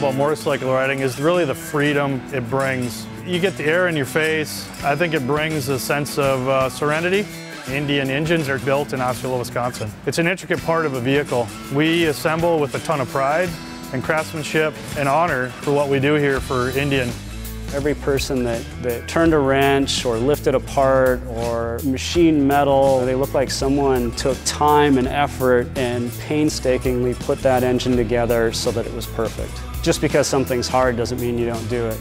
about motorcycle riding is really the freedom it brings. You get the air in your face. I think it brings a sense of serenity. Indian engines are built in Osceola, Wisconsin. It's an intricate part of a vehicle. We assemble with a ton of pride and craftsmanship and honor for what we do here for Indian. Every person that turned a wrench or lifted apart or machined metal, they look like someone took time and effort and painstakingly put that engine together so that it was perfect. Just because something's hard doesn't mean you don't do it.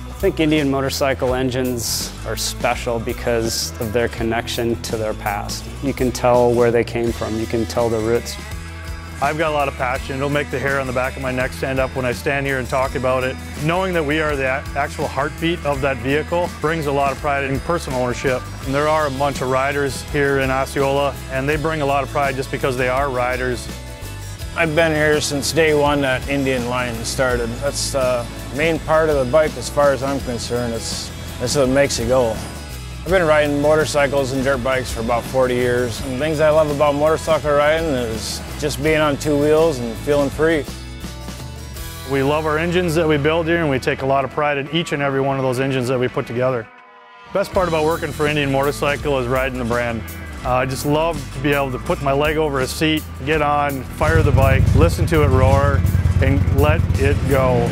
I think Indian motorcycle engines are special because of their connection to their past. You can tell where they came from, you can tell the roots. I've got a lot of passion. It'll make the hair on the back of my neck stand up when I stand here and talk about it. Knowing that we are the actual heartbeat of that vehicle brings a lot of pride in personal ownership. And there are a bunch of riders here in Osceola, and they bring a lot of pride just because they are riders. I've been here since day one that Indian line started. That's the main part of the bike as far as I'm concerned. That's what makes it go. I've been riding motorcycles and dirt bikes for about 40 years. And things I love about motorcycle riding is just being on two wheels and feeling free. We love our engines that we build here, and we take a lot of pride in each and every one of those engines that we put together. Best part about working for Indian Motorcycle is riding the brand. I just love to be able to put my leg over a seat, get on, fire the bike, listen to it roar, and let it go.